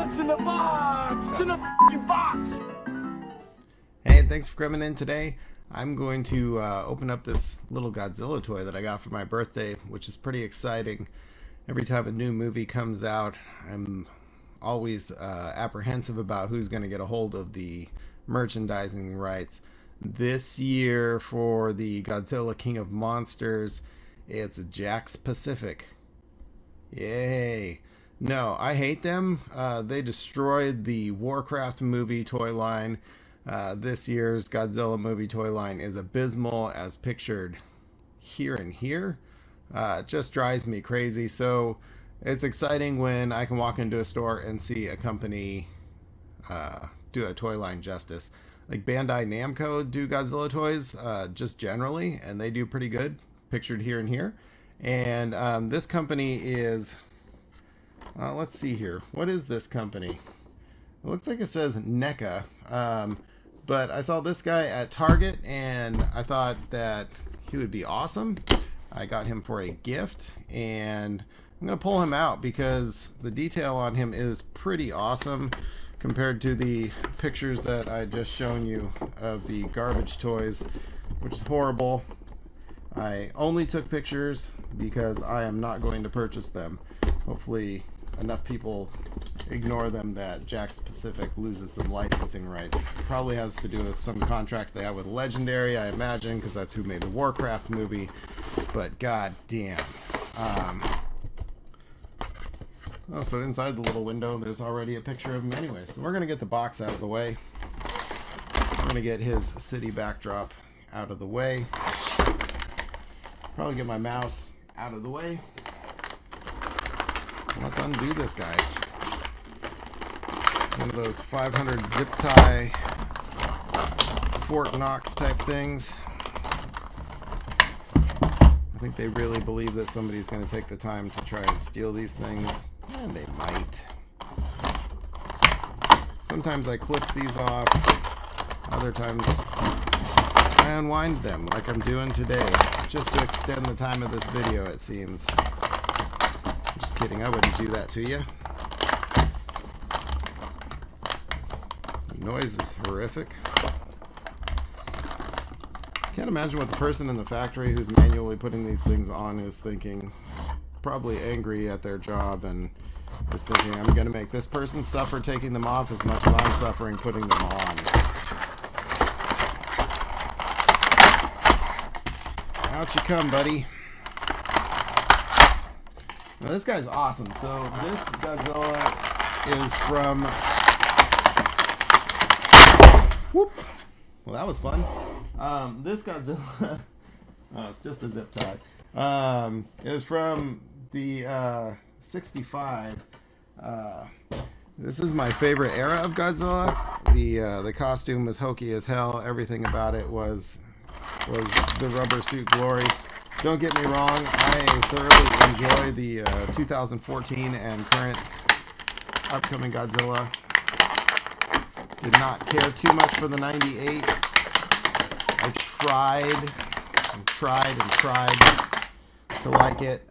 What's in the box? What's in the f***ing box? Hey, thanks for coming in today. I'm going to open up this little Godzilla toy that I got for my birthday, which is pretty exciting. Every time a new movie comes out, I'm always apprehensive about who's going to get a hold of the merchandising rights. This year for the Godzilla King of Monsters, it's Jakks Pacific. Yay! No, I hate them. They destroyed the Warcraft movie toy line. This year's Godzilla movie toy line is abysmal as pictured here and here. It just drives me crazy. So it's exciting when I can walk into a store and see a company do a toy line justice. Like Bandai Namco do Godzilla toys just generally, and they do pretty good, pictured here and here. And this company is, let's see here. What is this company? It looks like it says Neca. But I saw this guy at Target, and I thought that he would be awesome. I got him for a gift, and I'm going to pull him out because the detail on him is pretty awesome compared to the pictures that I just shown you of the garbage toys, which is horrible. I only took pictures because I am not going to purchase them. Hopefully enough people ignore them that Jakks Pacific loses some licensing rights. It probably has to do with some contract they have with Legendary, I imagine, because that's who made the Warcraft movie. But god damn. Oh, so inside the little window there's already a picture of him anyway. So we're going to get the box out of the way. We're going to get his city backdrop out of the way. Probably get my mouse out of the way. Let's undo this guy. It's one of those 500 zip tie Fort Knox type things. I think they really believe that somebody's going to take the time to try and steal these things, and they might. Sometimes I clip these off, other times I unwind them like I'm doing today, just to extend the time of this video, it seems. Just kidding, I wouldn't do that to you. The noise is horrific. Can't imagine what the person in the factory who's manually putting these things on is thinking. Probably angry at their job and is thinking, I'm going to make this person suffer taking them off as much as I'm suffering putting them on. Out you come, buddy. Now this guy's awesome. So this Godzilla is from... Whoop! Well, that was fun. This Godzilla... oh, it's just a zip tie. Is from the 65. This is my favorite era of Godzilla. The costume was hokey as hell. Everything about it was the rubber suit glory. Don't get me wrong, I thoroughly enjoy the 2014 and current upcoming Godzilla. Did not care too much for the 98. I tried to like it.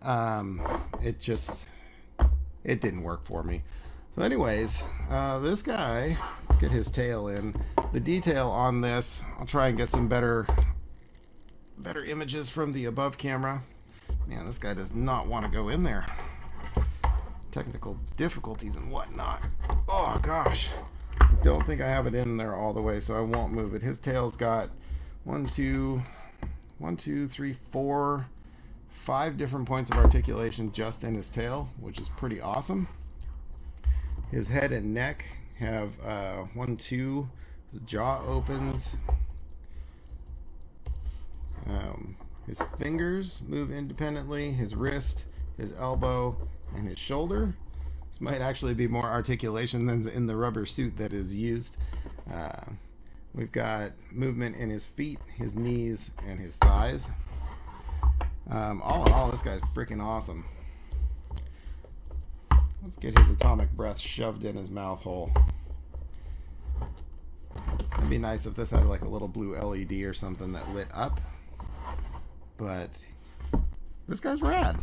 It didn't work for me. So anyways, this guy, let's get his tail in. The detail on this, I'll try and get some better images from the above camera. Man, this guy does not want to go in there. Technical difficulties and whatnot. Oh gosh. I don't think I have it in there all the way, so I won't move it. His tail's got 1, 2, 3, 4, 5 different points of articulation just in his tail, which is pretty awesome. His head and neck have 1, 2. His jaw opens. His fingers move independently. His wrist, his elbow, and his shoulder. This might actually be more articulation than in the rubber suit that is used. We've got movement in his feet, his knees, and his thighs. All in all, this guy's freaking awesome. Let's get his atomic breath shoved in his mouth hole. It'd be nice if this had like a little blue LED or something that lit up. But this guy's rad.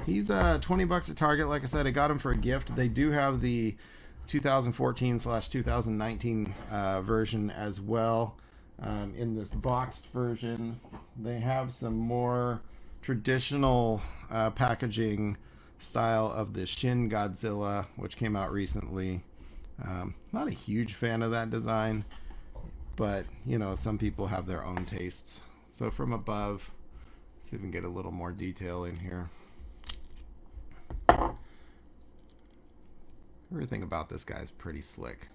He's $20 at Target. Like I said, I got him for a gift. They do have the 2014/2019 version as well. In this boxed version, they have some more traditional packaging style of the Shin Godzilla, which came out recently. Not a huge fan of that design, but you know, some people have their own tastes. So from above, see if we can get a little more detail in here. Everything about this guy is pretty slick.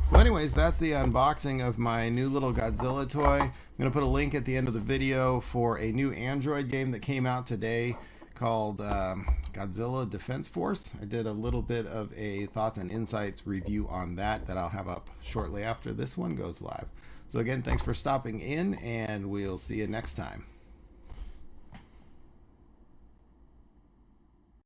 So anyways, that's the unboxing of my new little Godzilla toy. I'm going to put a link at the end of the video for a new Android game that came out today called Godzilla Defense Force. I did a little bit of a thoughts and insights review on that I'll have up shortly after this one goes live. So again, thanks for stopping in, and we'll see you next time.